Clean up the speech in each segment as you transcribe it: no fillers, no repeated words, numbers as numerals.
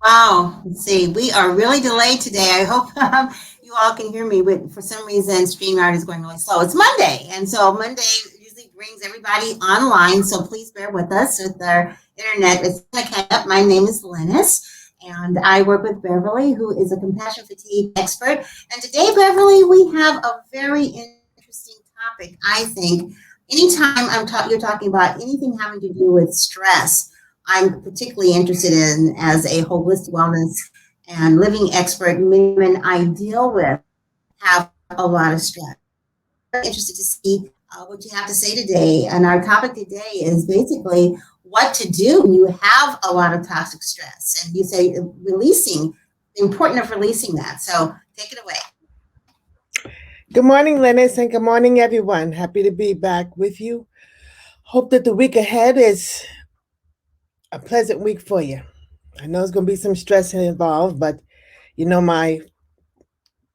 Wow. Let's see. We are really delayed today. I hope you all can hear me, but for some reason, StreamYard is going really slow. It's Monday, and so Monday usually brings everybody online. So please bear with us with our internet. It's going to catch up. My name is Lennis, and I work with Beverly, who is a compassion fatigue expert. And today, Beverly, we have a very interesting topic. I think anytime you're talking about anything having to do with stress. I'm particularly interested in as a holistic wellness and living expert. Many women I deal with have a lot of stress. So I'm very interested to see what you have to say today. And our topic today is basically what to do when you have a lot of toxic stress. And you say releasing, the importance of releasing that. So take it away. Good morning, Lennis, and good morning, everyone. Happy to be back with you. Hope that the week ahead is a pleasant week for you. I know there's going to be some stress involved, but my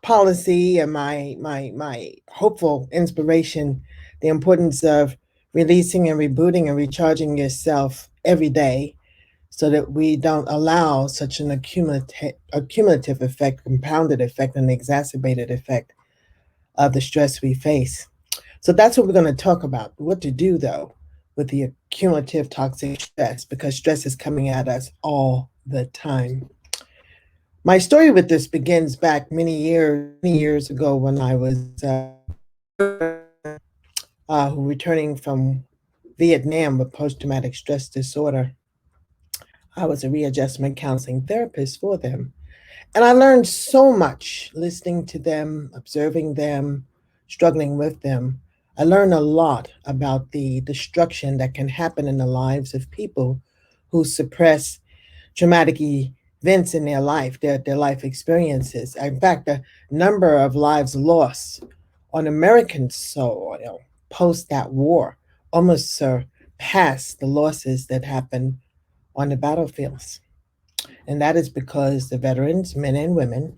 policy and my hopeful inspiration, the importance of releasing and rebooting and recharging yourself every day, so that we don't allow such an accumulative effect, compounded effect, and exacerbated effect of the stress we face. So that's what we're going to talk about. What to do, though, with the cumulative toxic stress, because stress is coming at us all the time. My story with this begins back many years ago when I was returning from Vietnam with post-traumatic stress disorder. I was a readjustment counseling therapist for them. And I learned so much listening to them, observing them, struggling with them. I learned a lot about the destruction that can happen in the lives of people who suppress traumatic events in their life, their life experiences. In fact, the number of lives lost on American soil post that war almost surpassed the losses that happened on the battlefields. And that is because the veterans, men and women,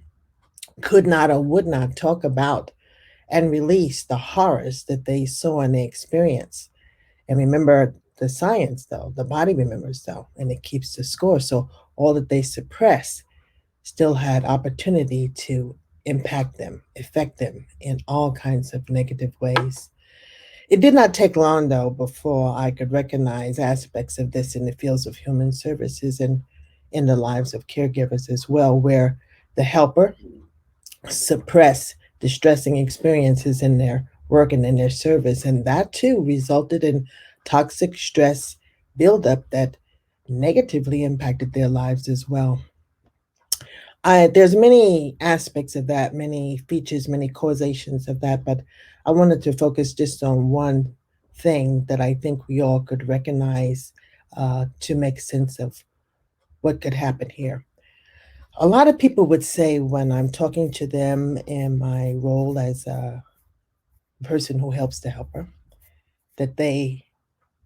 could not or would not talk about and release the horrors that they saw and they experienced. And remember the science, though, the body remembers, though, and it keeps the score. So all that they suppress still had opportunity to impact them, affect them in all kinds of negative ways. It did not take long, though, before I could recognize aspects of this in the fields of human services and in the lives of caregivers as well, where the helper suppress distressing experiences in their work and in their service. And that too resulted in toxic stress buildup that negatively impacted their lives as well. There's many aspects of that, many features, many causations of that, but I wanted to focus just on one thing that I think we all could recognize to make sense of what could happen here. A lot of people would say when I'm talking to them in my role as a person who helps the helper that they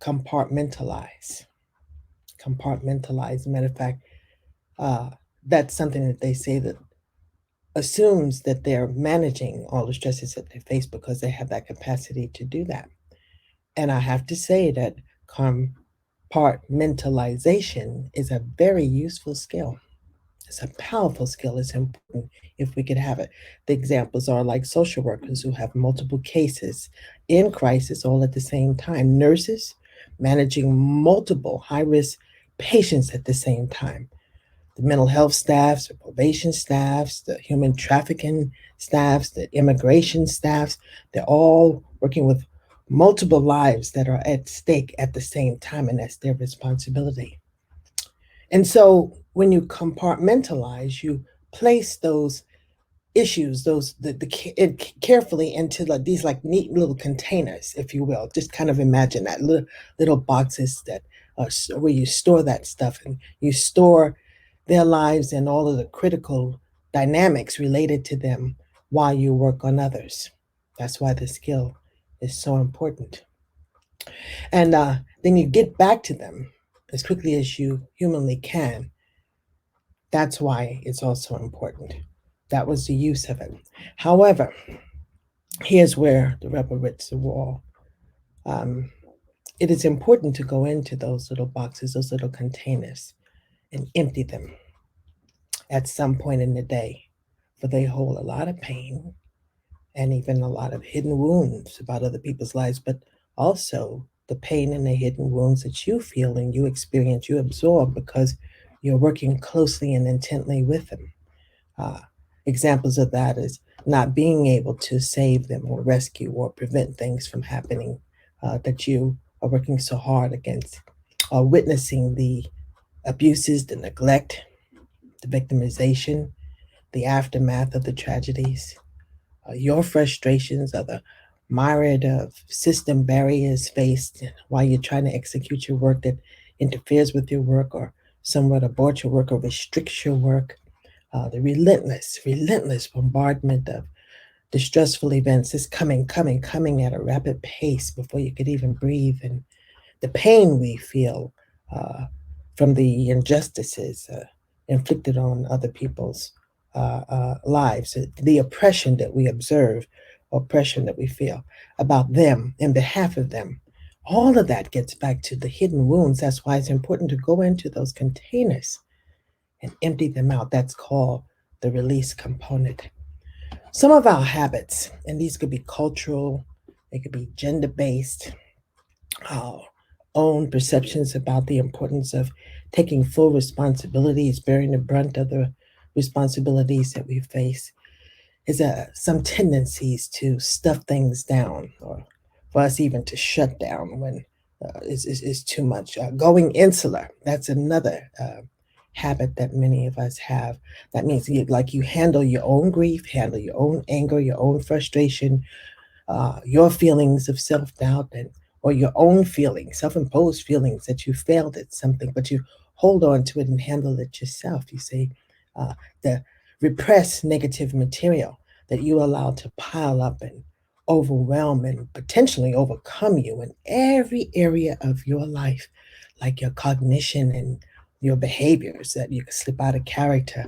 compartmentalize. Compartmentalize. Matter of fact, uh, that's something that they say that assumes that they're managing all the stresses that they face because they have that capacity to do that. And I have to say that compartmentalization is a very useful skill. It's a powerful skill. It's important if we could have it. The examples are like social workers who have multiple cases in crisis all at the same time, nurses managing multiple high risk patients at the same time, the mental health staffs, the probation staffs, the human trafficking staffs, the immigration staffs. They're all working with multiple lives that are at stake at the same time, and that's their responsibility. And so when you compartmentalize, you place those issues, carefully into these like neat little containers, if you will. Just kind of imagine that little boxes that where you store that stuff, and you store their lives and all of the critical dynamics related to them while you work on others. That's why the skill is so important. And then you get back to them as quickly as you humanly can. That's why it's also important. That was the use of it. However, here's where the rubber hits the wall. Um, it is important to go into those little boxes, those little containers, and empty them. at some point in the day, for they hold a lot of pain and even a lot of hidden wounds about other people's lives, but also the pain and the hidden wounds that you feel and you experience, you absorb because you're working closely and intently with them. Uh, Examples of that is not being able to save them or rescue or prevent things from happening that you are working so hard against, witnessing the abuses, the neglect, the victimization, the aftermath of the tragedies, your frustrations are the myriad of system barriers faced while you're trying to execute your work that interferes with your work or somewhat aborts your work or restricts your work. The relentless bombardment of distressful events is coming at a rapid pace before you could even breathe. And the pain we feel uh, from the injustices inflicted on other people's lives, the oppression that we observe, oppression that we feel about them in behalf of them. All of that gets back to the hidden wounds. That's why it's important to go into those containers and empty them out. That's called the release component. Some of our habits, and these could be cultural, they could be gender based, our own perceptions about the importance of taking full responsibilities, bearing the brunt of the responsibilities that we face, is some tendencies to stuff things down, or for us even to shut down when is too much. Going insular, that's another habit that many of us have. That means you handle your own grief, handle your own anger, your own frustration, your feelings of self doubt and or your own feelings, self imposed feelings that you failed at something, but you hold on to it and handle it yourself. You see, the repressed negative material that you allow to pile up and overwhelm and potentially overcome you in every area of your life, like your cognition and your behaviors that you can slip out of character,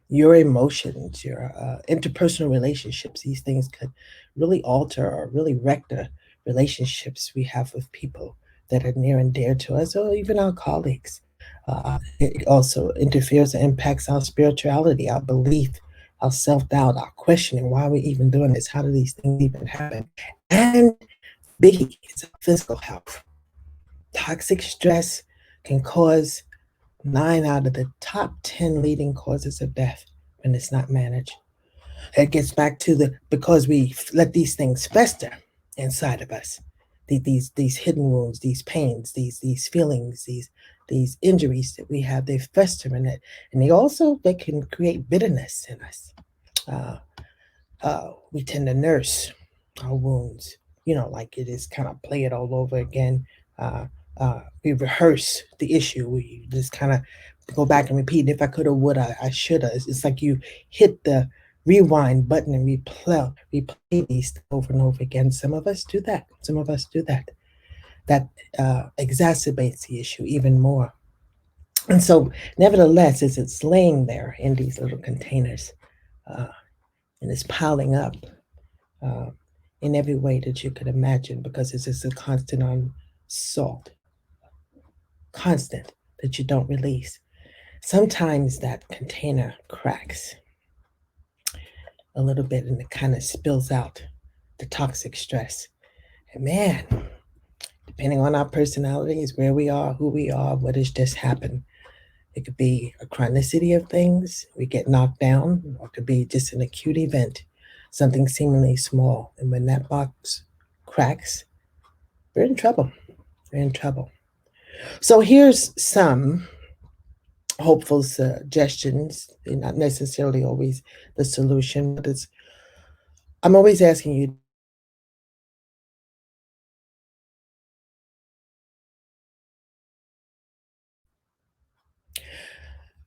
your emotions, your interpersonal relationships. These things could really alter or really wreck the relationships we have with people that are near and dear to us, or even our colleagues. It also interferes and impacts our spirituality, our belief, our self doubt, our questioning why are we even doing this? How do these things even happen? And the biggie is our physical health. Toxic stress can cause 9 out of the top 10 leading causes of death when it's not managed. It gets back to the because we let these things fester inside of us. These hidden wounds, these pains, these feelings, these injuries that we have, they fester in it, and they can create bitterness in us. Uh, we tend to nurse our wounds, like it is kind of play it all over again. Uh, we rehearse the issue. We just kind of go back and repeat. If I could have, would I should have. It's like you hit the rewind button and replay these over and over again. Some of us do that. Some of us do that. That exacerbates the issue even more. And so, nevertheless, as it's laying there in these little containers, uh, and it's piling up, uh, in every way that you could imagine, because it's just a constant on salt, constant that you don't release. Sometimes that container cracks a little bit and it kind of spills out the toxic stress. And man, depending on our personalities, where we are, who we are, what has just happened, it could be a chronicity of things. We get knocked down, or it could be just an acute event, something seemingly small. And when that box cracks, we're in trouble. We're in trouble. So here's some hopeful suggestions. They're not necessarily always the solution, but I'm always asking you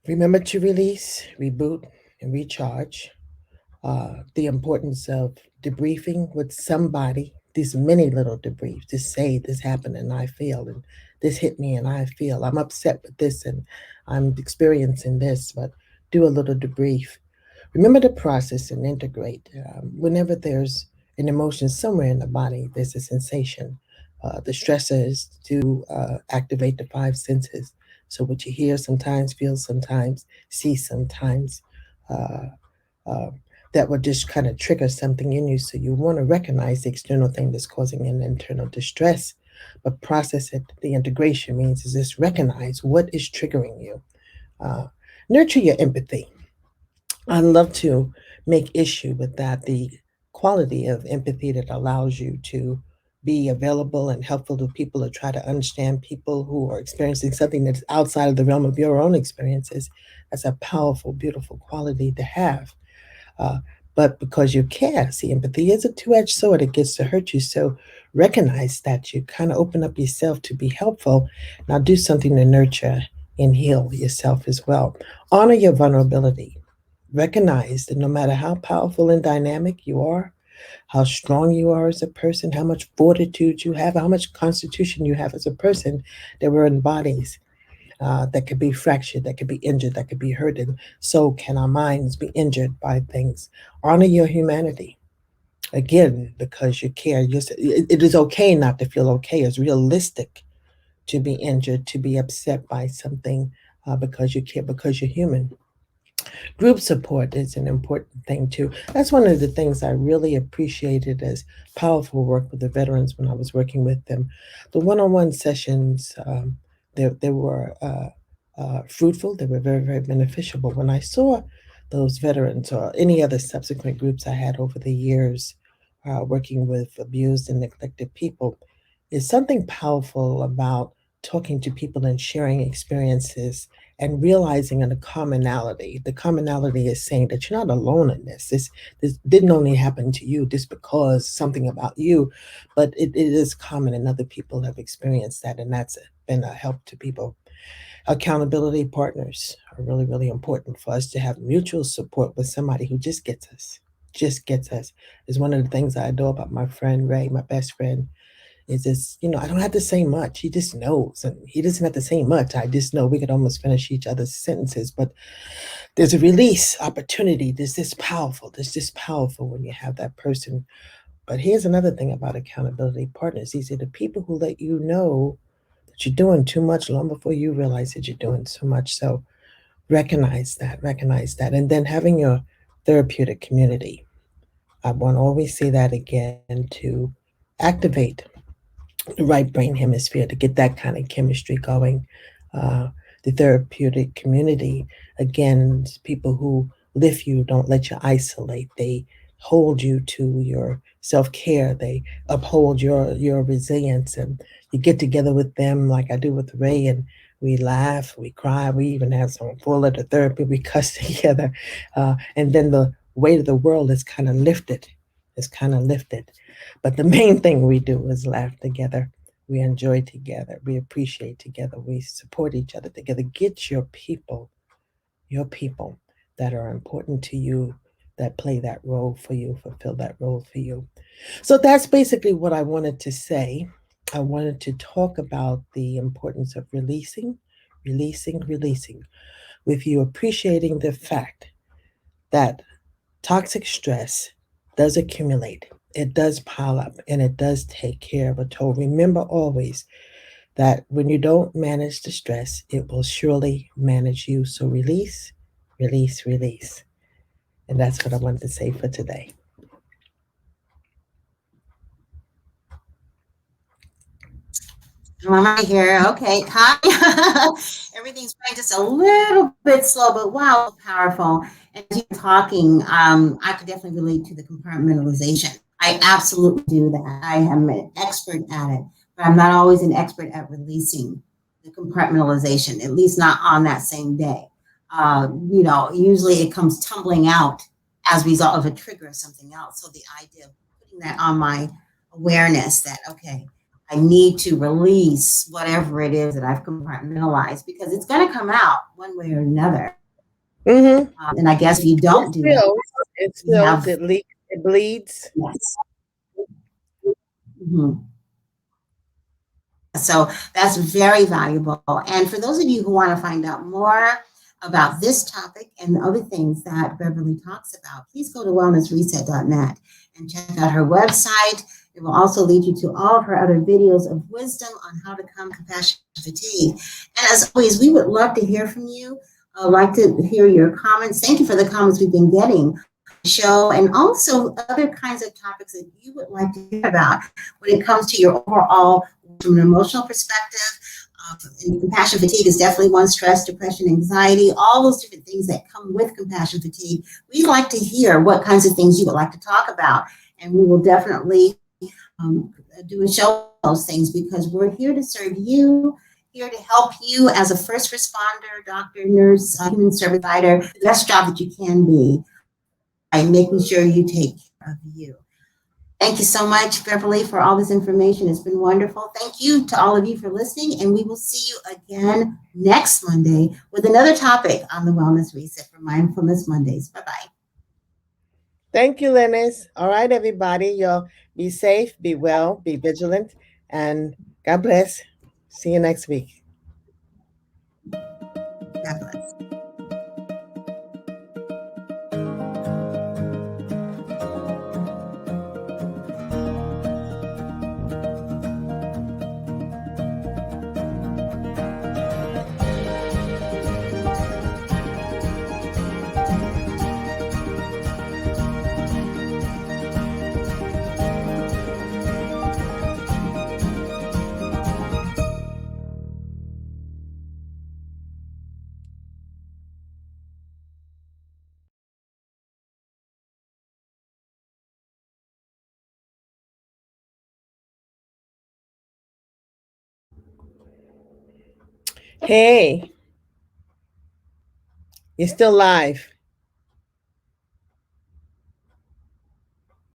to remember to release, reboot, and recharge. The importance of debriefing with somebody, these many little debriefs, to say this happened and I feel, and this hit me and I feel, I'm upset with this and I'm experiencing this, but do a little debrief. Remember to process and integrate. Whenever there's an emotion somewhere in the body, there's a sensation. The stressor is to activate the five senses. So what you hear sometimes, feel sometimes, see sometimes, uh, uh, that would just kind of trigger something in you. So you want to recognize the external thing that's causing an internal distress, but process it. The integration means is just recognize what is triggering you. Uh, Nurture your empathy. I love to make issue with that. The quality of empathy that allows you to be available and helpful to people or try to understand people who are experiencing something that's outside of the realm of your own experiences. That's a powerful, beautiful quality to have. Uh, but because you care, see, empathy is a two-edged sword. It gets to hurt you. So recognize that you kind of open up yourself to be helpful. Now do something to nurture and heal yourself as well. Honor your vulnerability. Recognize that no matter how powerful and dynamic you are, how strong you are as a person, how much fortitude you have, how much constitution you have as a person, that we're in bodies that could be fractured, that could be injured, that could be hurt, and so can our minds be injured by things. Honor your humanity. Again, because you care. It is okay not to feel okay. It's realistic to be injured, to be upset by something because you care, because you're human. Group support is an important thing too. That's one of the things I really appreciated as powerful work with the veterans when I was working with them. The one-on-one sessions, they were fruitful. They were very, very beneficial. But when I saw those veterans or any other subsequent groups I had over the years working with abused and neglected people, is something powerful about talking to people and sharing experiences and realizing a commonality. The commonality is saying that you're not alone in this. This didn't only happen to you just because something about you, but it is common and other people have experienced that, and that's been a help to people. Accountability partners are really, really important for us to have mutual support with somebody who just gets us. Just gets us is one of the things I adore about my friend Ray, my best friend. Is this, I don't have to say much. He just knows, and he doesn't have to say much. I just know we could almost finish each other's sentences, but there's a release opportunity. There's this powerful when you have that person. But here's another thing about accountability partners. These are the people who let you know that you're doing too much long before you realize that you're doing so much. So recognize that. And then having your therapeutic community. I want to always say that again to activate the right brain hemisphere to get that kind of chemistry going. Uh, the therapeutic community, again, people who lift you, don't let you isolate. They hold you to your self care. They uphold your resilience, and you get together with them like I do with Ray, and we laugh, we cry, we even have some full letter therapy. We cuss together, and then the weight of the world is kind of lifted. It's kind of lifted. But the main thing we do is laugh together. We enjoy together. We appreciate together. We support each other together. Get your people that are important to you, that play that role for you, fulfill that role for you. So that's basically what I wanted to say. I wanted to talk about the importance of releasing, with you appreciating the fact that toxic stress does accumulate, it does pile up, and it does take care of a toll. Remember always that when you don't manage the stress, it will surely manage you. So release. And that's what I wanted to say for today. I'm right here. Okay. Hi. Everything's running just a little bit slow, but wow, powerful. And as you're talking, I could definitely relate to the compartmentalization. I absolutely do that. I am an expert at it, but I'm not always an expert at releasing the compartmentalization, at least not on that same day. Usually it comes tumbling out as a result of a trigger of something else. So the idea of putting that on my awareness that, okay, I need to release whatever it is that I've compartmentalized because it's going to come out one way or another. Mm-hmm. And I guess if you It don't do that, spills, it we spills, have, it leaks, it bleeds. yes. Mhm. So that's very valuable. And for those of you who want to find out more about this topic and the other things that Beverly talks about, please go to wellnessreset.net and check out her website. It will also lead you to all of her other videos of wisdom on how to calm compassion fatigue. And as always, we would love to hear from you. I'd like to hear your comments. Thank you for the comments we've been getting on the show, and also other kinds of topics that you would like to hear about when it comes to your overall, from an emotional perspective. And compassion fatigue is definitely one: stress, depression, anxiety, all those different things that come with compassion fatigue. We'd like to hear what kinds of things you would like to talk about, and we will definitely do a show on those things, because we're here to serve you, here to help you as a first responder, doctor, nurse, human service provider, the best job that you can be by making sure you take care of you. Thank you so much, Beverly, for all this information. It's been wonderful. Thank you to all of you for listening, and we will see you again next Monday with another topic on the Wellness Reset for Mindfulness Mondays. Bye bye. Thank you, Lennis. All right, everybody. You'll be safe, be well, be vigilant, and God bless. See you next week. God bless. Hey, you're still live.